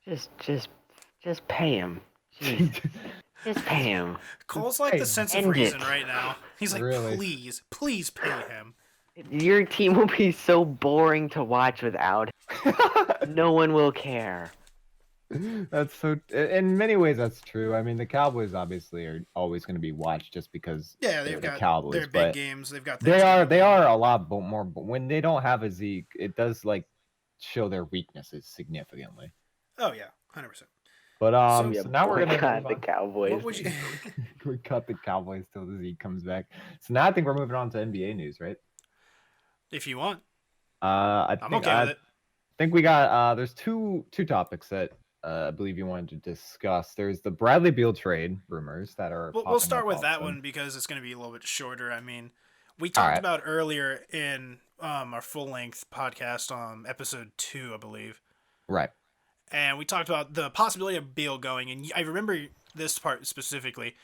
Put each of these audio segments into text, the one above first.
Just pay him. Jeez. Just pay him. Cole's like Hey, the sense of End reason it. right now. He's like, really. please pay him. Your team will be so boring to watch without him. No one will care. That's so. In many ways, that's true. I mean, the Cowboys obviously are always going to be watched just because Yeah, they're they've the got their Cowboys. big But games. They've got they are Thanksgiving they game. are a lot more. When they don't have a Zeke, it does like show their weaknesses significantly. Oh yeah, 100%. But So Yeah, so now we're gonna boycott move the on. what Cowboys. would you? We cut the Cowboys till the Zeke comes back. So now I think we're moving on to NBA news, right? If you want, I I'm think okay with I it. think we got there's two topics that I believe you wanted to discuss. There's the Bradley Beal trade rumors that are We'll popping start up with all of a that sudden. one because it's going to be a little bit shorter. I mean, we All talked right. about earlier in our full length podcast on episode 2, I believe, Right. and we talked about the possibility of Beal going. And I remember this part specifically.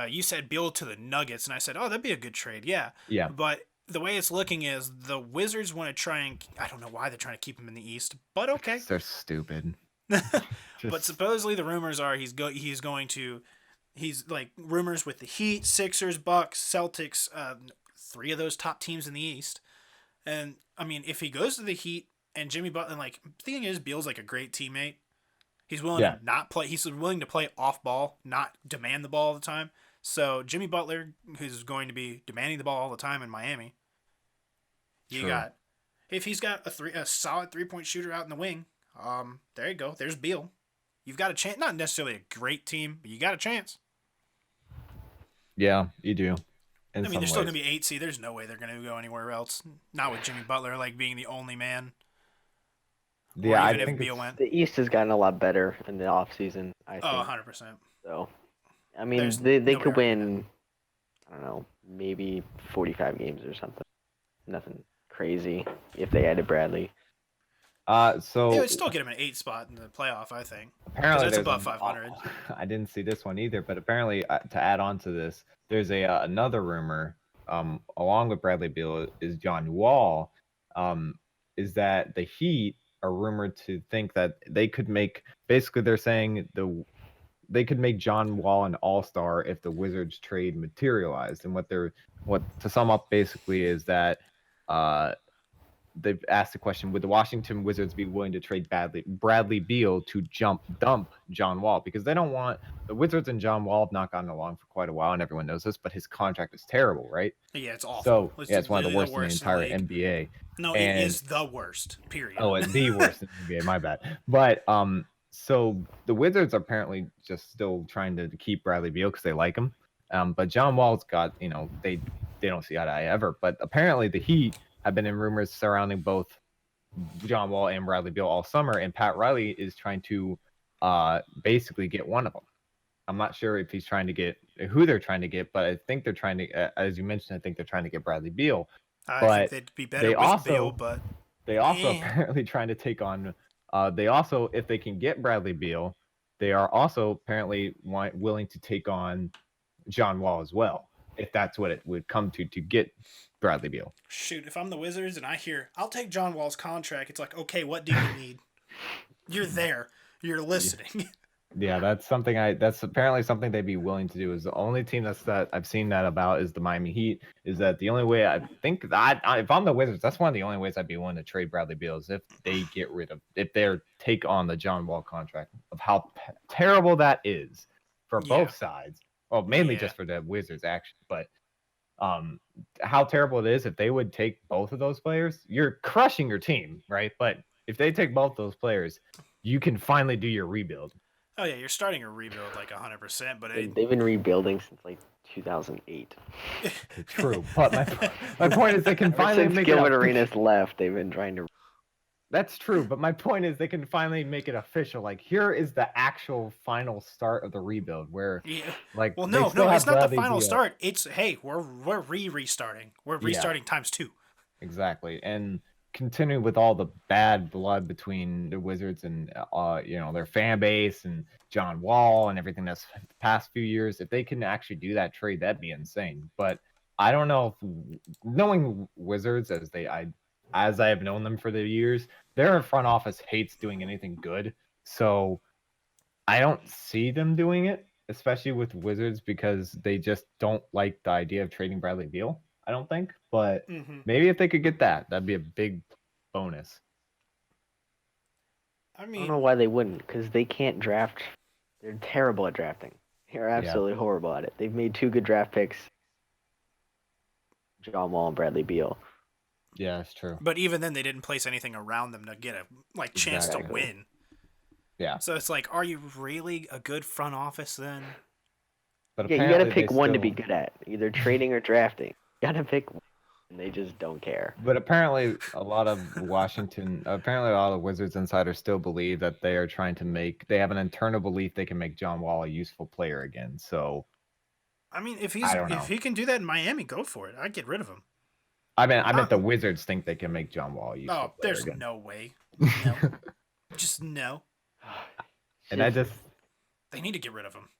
You said Beal to the Nuggets, and I said, "Oh, that'd be a good trade." Yeah, Yeah. but the way it's looking is the Wizards want to try and I don't know why they're trying to keep him in the East, but okay. They're stupid. But Just supposedly the rumors are he's like rumors with the Heat, Sixers, Bucks, Celtics, three of those top teams in the East. And I mean, if he goes to the Heat and Jimmy Butler, like the thing is, Beal's like a great teammate. He's willing yeah. to not play. He's willing to play off ball, not demand the ball all the time. So Jimmy Butler, who's going to be demanding the ball all the time in Miami, you True. got if he's got a solid 3-point shooter out in the wing, there you go. There's Beal. You've got a chance. Not necessarily a great team, but you got a chance. Yeah, you do. In I mean, they're some still ways. gonna be 8 seed. There's no way they're gonna go anywhere else. Not with Jimmy Butler like being the only man, or Yeah, I even if think Beal it's went. The East has gotten a lot better in the off season, I Oh, think. 100%. So, I mean, There's they nobody could arguing that. win. I don't know, maybe 45 games or something. Nothing crazy if they added Bradley. It so would still get him an 8 spot in the playoff, I think, because apparently it's there's above 500. I didn't see this one either, but apparently to add on to this, there's a another rumor along with Bradley Beal is John Wall is that the Heat are rumored to think that they could make basically they're saying they could make John Wall an all-star if the Wizards trade materialized. And what to sum up basically is that uh they've asked the question: would the Washington Wizards be willing to trade Bradley Beal to dump John Wall? Because they don't want the Wizards and John Wall have not gotten along for quite a while, and everyone knows this. But his contract is terrible, right? Yeah, it's awful. So It's yeah, it's one of the literally the worst in the worst in the entire league. NBA. No, it And is the worst. Period. oh, it's the worst in the NBA. My bad. But so the Wizards are apparently just still trying to keep Bradley Beal because they like him. But John Wall's got they don't see eye to eye ever. But apparently the Heat have been in rumors surrounding both John Wall and Bradley Beal all summer, and Pat Riley is trying to basically get one of them. I'm not sure if he's trying to get who they're trying to get, but I think they're trying to, as you mentioned, I think they're trying to get Bradley Beal. I think But they'd be better they with Beal, also but they also eh. apparently trying to take on. They also, if they can get Bradley Beal, they are also apparently willing to take on John Wall as well, if that's what it would come to get Bradley Beal. Shoot, if I'm the Wizards and I hear I'll take John Wall's contract, it's like, okay, what do you need? You're there. You're listening. Yeah, that's apparently something they'd be willing to do. Is the only team that I've seen that about is the Miami Heat. Is that the only way I think that if I'm the Wizards, that's one of the only ways I'd be willing to trade Bradley Beal is if they get rid of if they take on the John Wall contract of how terrible that is for Yeah. both sides. Well, mainly Yeah. just for the Wizards actually, but how terrible it is if they would take both of those players. You're crushing your team, right? But if they take both those players, you can finally do your rebuild. Oh yeah, you're starting a rebuild like 100%, but They've been rebuilding since like 2008. True, but my point is they can Ever finally since make Gilbert it. Arenas left, they've been trying to. That's true, but my point is they can finally make it official. Like here is the actual final start of the rebuild, where yeah. like Well, they no, still have it's not the Bradley final Beal. start. It's hey, we're restarting. We're Yeah. restarting times 2. Exactly, and continuing with all the bad blood between the Wizards and their fan base and John Wall and everything that's the past few years. If they can actually do that trade, that'd be insane. But I don't know if knowing Wizards as I have known them for the years, their front office hates doing anything good. So I don't see them doing it, especially with Wizards, because they just don't like the idea of trading Bradley Beal, I don't think. But Mm-hmm. maybe if they could get that, that'd be a big bonus. I I don't mean, know why they wouldn't, because they can't draft. They're terrible at drafting. They're absolutely horrible at it. They've made 2 good draft picks, John Wall and Bradley Beal. Yeah, that's true. but even then, they didn't place anything around them to get a chance to Exactly. win. Yeah. So it's like, are you really a good front office then? But Yeah, you gotta apparently pick they one to still- be good at, either trading or drafting. You gotta pick one, and they just don't care. But apparently, a lot of Wizards insiders still believe that they are trying to they have an internal belief they can make John Wall a useful player again. So, I mean, if I don't know. he can do that in Miami, go for it. I'd get rid of him. I meant the Wizards think they can make John Wall a useful Oh, player there's again. no way. No, just no. And I just, They need to get rid of him.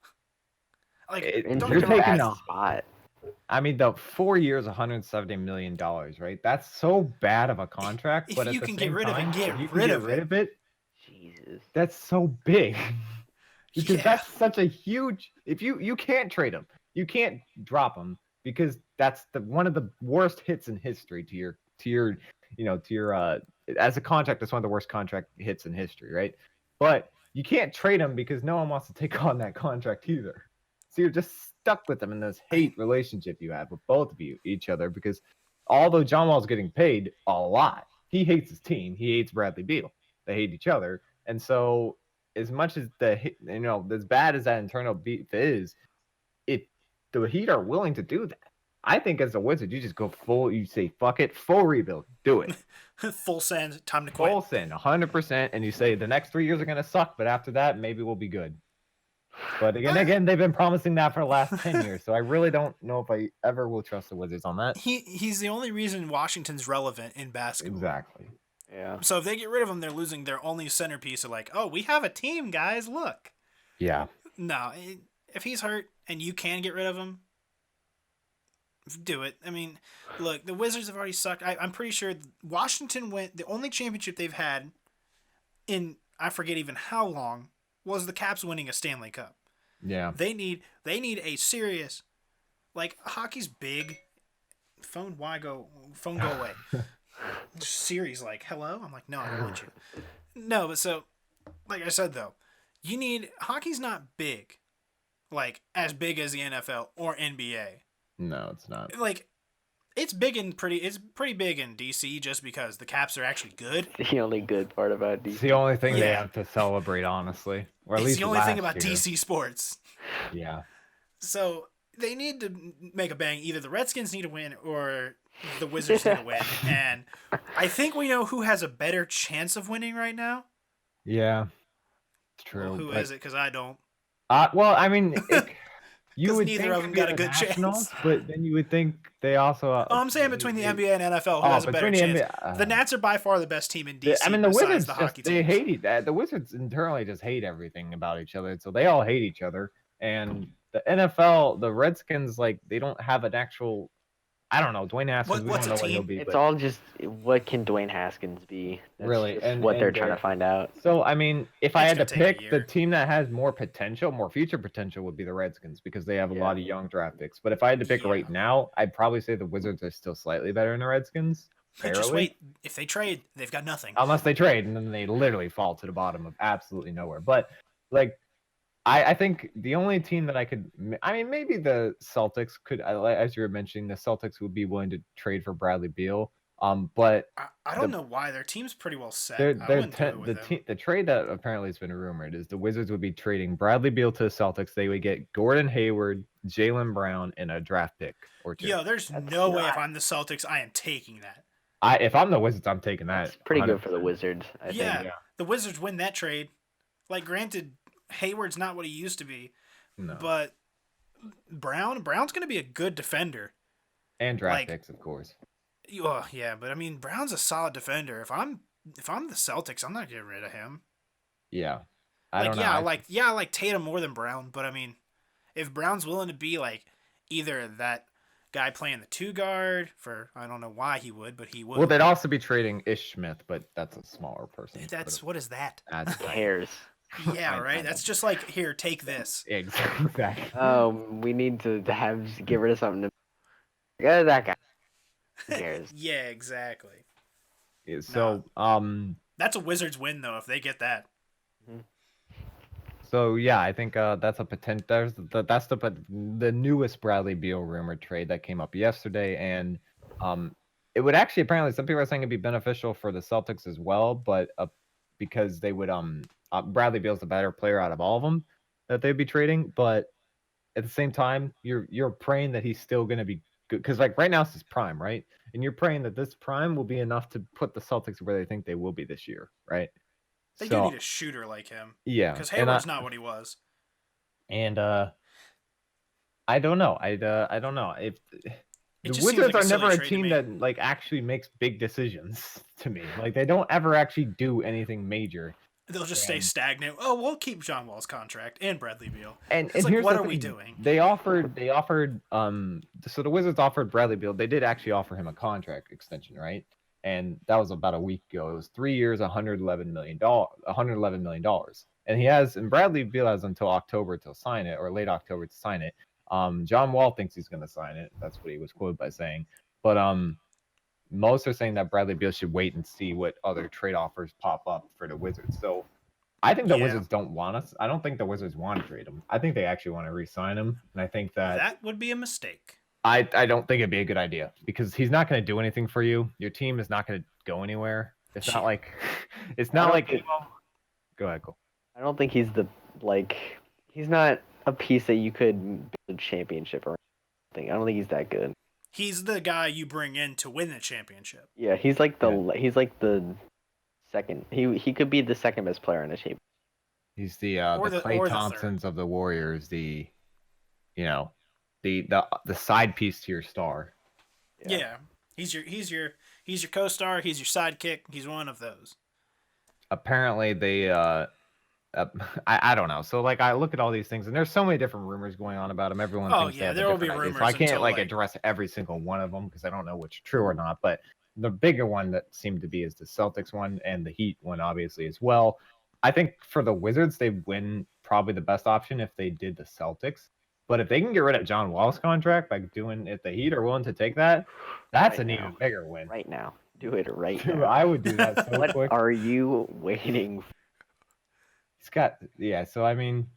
Like, And don't you're get me taking wrong. a spot. I mean, the 4 years, $170 million, right? That's so bad of a contract. If But at you the can same get rid of it, time, get if you can rid get of rid it. of it, Jesus. that's so big. Because Yeah. that's such a huge. If you can't trade him, you can't drop him because that's one of the worst hits in history to your as a contract. That's one of the worst contract hits in history, right? But you can't trade him because no one wants to take on that contract either. So you're just stuck with them in this hate relationship you have with both of each other, because although John Wall's getting paid a lot, he hates his team. He hates Bradley Beal. They hate each other, and so as much as as bad as that internal beef is, the Heat are willing to do that. I think as a Wizard, you just go full. You say fuck it, full rebuild, do it, Full send, time to quit. full send, 100%, and you say the next 3 years are gonna suck, but after that, maybe we'll be good. But again, they've been promising that for the last 10 years, so I really don't know if I ever will trust the Wizards on that. He's the only reason Washington's relevant in basketball. Exactly. Yeah. So if they get rid of him, they're losing their only centerpiece. Of like, oh, we have a team, guys. Look. Yeah. No, if he's hurt and you can get rid of him, do it. I mean, look, the Wizards have already sucked. I'm pretty sure Washington went. The only championship they've had in I forget even how long was the Caps winning a Stanley Cup. Yeah. They need a serious, like, hockey's big. Phone go away. Siri's like, hello? I'm like, no, I don't want you. No, but so, like I said though, hockey's not big, like as big as the NFL or NBA. No, it's not. Like, it's pretty big in DC just because the Caps are actually good. The only good part about It's DC. the only thing they Yeah. have to celebrate, honestly. Or at It's least the only thing last about year. DC sports. Yeah. So they need to make a bang. Either the Redskins need to win or the Wizards need to win. And I think we know who has a better chance of winning right now. Yeah. It's true. Who but- is it? Because I don't. Well, I mean, you 'Cause would neither think of them the got a good Nationals, chance. but then you would think they also. Oh, I'm saying between the NBA and NFL, who Oh, has a better between the chance? NBA The Nats are by far the best team in DC. I mean, the besides Wizards the hockey they teams. hate that. The Wizards internally just hate everything about each other, so they all hate each other. And the NFL, the Redskins, like they don't have an actual. I don't know, Dwayne Haskins. We what's don't a know what he'll team? be. It's but- all just what can Dwayne Haskins be? That's Really, just and- what they're and trying to they're- find out. So I mean, if I It's had to gonna take a pick, the year. team that has more potential, more future potential, would be the Redskins because they have a Yeah. lot of young draft picks. But if I had to pick Yeah. right now, I'd probably say the Wizards are still slightly better than the Redskins. But just Barely. wait. If they trade, they've got nothing. Unless they trade, and then they literally fall to the bottom of absolutely nowhere. But like, I think the only team that I mean, maybe the Celtics could, as you were mentioning, the Celtics would be willing to trade for Bradley Beal. But I don't know why. Their team's pretty well set. they're, I they're wouldn't do it with them. the trade that apparently has been rumored is the Wizards would be trading Bradley Beal to the Celtics. They would get Gordon Hayward, Jaylen Brown, and a draft pick or two. Yo, there's That's no way if not- I'm the Celtics, I am taking that. If I'm the Wizards, I'm taking that. That's pretty good for the 100%. Wizards, I Yeah. think. The Wizards win that trade. Like, granted, Hayward's not what he used to be, No. but Brown's going to be a good defender. And draft like- picks, of course. Oh, yeah, but I mean, Brown's a solid defender. If I'm the Celtics, I'm not getting rid of him. Yeah. I Like, don't know. I like Tatum more than Brown, but I mean, if Brown's willing to be like either that guy playing the 2 guard for, I don't know why he would, but he would. Well, they'd also be trading Ish Smith, but that's a smaller person. That's what is that? That's Who cares? Yeah, right. That's just like, here, take this. Exactly. We need to get rid of something. Get that guy. Who cares? Yeah, exactly. Yeah, Nah, so that's a Wizards win though if they get that. Mhm. So yeah, I think that's a potential. The newest Bradley Beal rumor trade that came up yesterday, and it would actually apparently some people are saying it'd be beneficial for the Celtics as well, but because they would Bradley Beal's the better player out of all of them that they'd be trading, but at the same time you're praying that he's still gonna be good because like right now it's his prime, right? And you're praying that this prime will be enough to put the Celtics where they think they will be this year, right? They do So need a shooter like him yeah, because Hayward's not what he was. and I don't know. I don't know if It the just seems Wizards like a are silly never a trade to team me. that like actually makes big decisions to me. Like they don't ever actually do anything major. They'll just stay And stagnant. Oh, we'll keep John Wall's contract and Bradley Beal. and It's and like, here's what the are we thing. doing? They offered so the Wizards offered Bradley Beal. They did actually offer him a contract extension, right? And that was about a week ago. It was 3 years, $111 million. And Bradley Beal has until October to sign it, or late October to sign it. John Wall thinks he's going to sign it. That's what he was quoted by saying. But most are saying that Bradley Beal should wait and see what other trade offers pop up for the Wizards. So I think the Yeah, Wizards don't want us. I don't think the Wizards want to trade him. I think they actually want to re-sign him, and I think that would be a mistake. I don't think it'd be a good idea because he's not going to do anything for you. Your team is not going to go anywhere. It's not Yeah. like it's I not don't like think- go ahead, Cole. I don't think he's he's not a piece that you could build a championship or anything. I don't think he's that good. He's the guy you bring in to win the championship. Yeah, he's like the second. He could be the second best player on the team. He's the Or the the- Klay or the Thompsons of the Warriors, you know, the side piece to your star. Yeah. He's your co-star. He's your sidekick. He's one of those. Apparently they I don't know. So like I look at all these things and there's so many different rumors going on about him. Everyone Oh, thinks they yeah, have a there will be different idea. So rumors I can't until, like like- address every single one of them because I don't know which true or not. But the bigger one that seemed to be is the Celtics one and the Heat one, obviously as well. I think for the Wizards, they win probably the best option if they did the Celtics. But if they can get rid of John Wall's contract by doing if the Heat are willing to take that, that's Right an now. even bigger win. Right now, do it right Dude, now. I would do that so What quick. are you waiting for? He's got so I mean,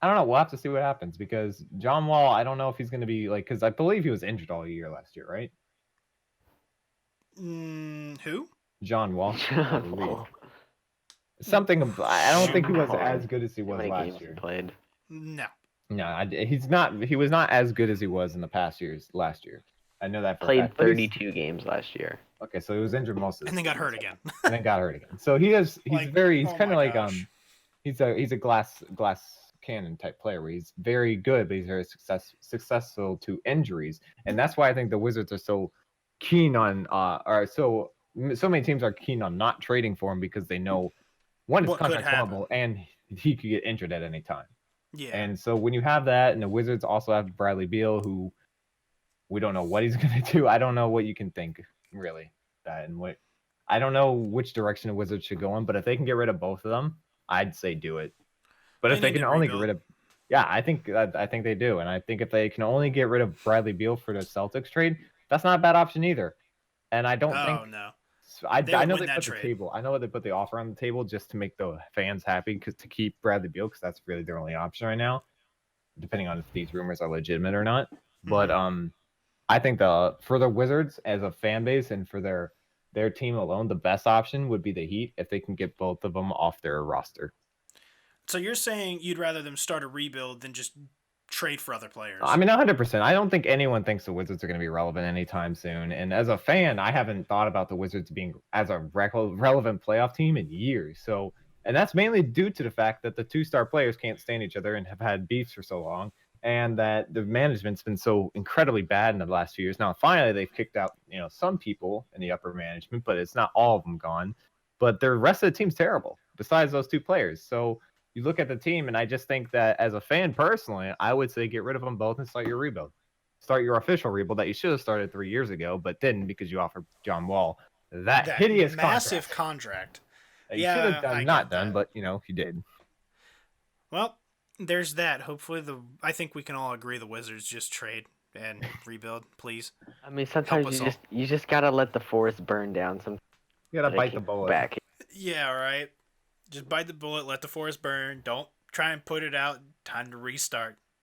I don't know. We'll have to see what happens because John Wall, I don't know if he's going to be like because I believe he was injured all year last year, right? Who? John Wall. I believe. Well, Something. I don't think he was John Wall. as good as he how was many last games he year. played? No. No, he's not. He was not as good as he was in the past years. Last year, I know that for a Played fact, but he's- 32 games last year. Okay, so he was injured most of the And then got season, hurt so- again. and then got hurt again. So he's Like, he's oh kind of my like gosh. he's a glass cannon type player where he's very good, but he's very successful to injuries, and that's why I think the Wizards are so keen on or so many teams are keen on not trading for him because they know one his What could contract's happen. horrible and he could get injured at any time. Yeah. And so when you have that, and the Wizards also have Bradley Beal, who we don't know what he's going to do. I don't know what you can think really that and what I don't know which direction the Wizards should go in. But if they can get rid of both of them, I'd say do it. But They if they need can to only get rebuild. rid of, yeah, I think they do. And I think if they can only get rid of Bradley Beal for the Celtics trade, that's not a bad option either. And I don't Oh think no. I They would know win they that put the trade. table. I know they put the offer on the table just to make the fans happy because to keep Bradley Beal because that's really their only option right now, depending on if these rumors are legitimate or not. But I think for the Wizards as a fan base and for their team alone, the best option would be the Heat if they can get both of them off their roster. So you're saying you'd rather them start a rebuild than just trade for other players? I mean, 100%. I don't think anyone thinks the Wizards are going to be relevant anytime soon. And as a fan, I haven't thought about the Wizards being as a relevant playoff team in years. So, and that's mainly due to the fact that the two-star players can't stand each other and have had beefs for so long, and that the management's been so incredibly bad in the last few years. Now, finally, they've kicked out some people in the upper management, but it's not all of them gone. But the rest of the team's terrible, besides those two players. So you look at the team, and I just think that as a fan personally, I would say get rid of them both and start your rebuild. Start your official rebuild that you should have started 3 years ago, but didn't because you offered John Wall that hideous massive contract. contract. That you Yeah, should have I done, not get done, that. but you did. Well, there's that. Hopefully, I think we can all agree the Wizards just trade and rebuild, please. I mean, Help sometimes us all. you just gotta let the forest burn down. Sometimes You gotta it bite can the go bullet. back. Yeah, right. Just bite the bullet, let the forest burn. Don't try and put it out. Time to restart.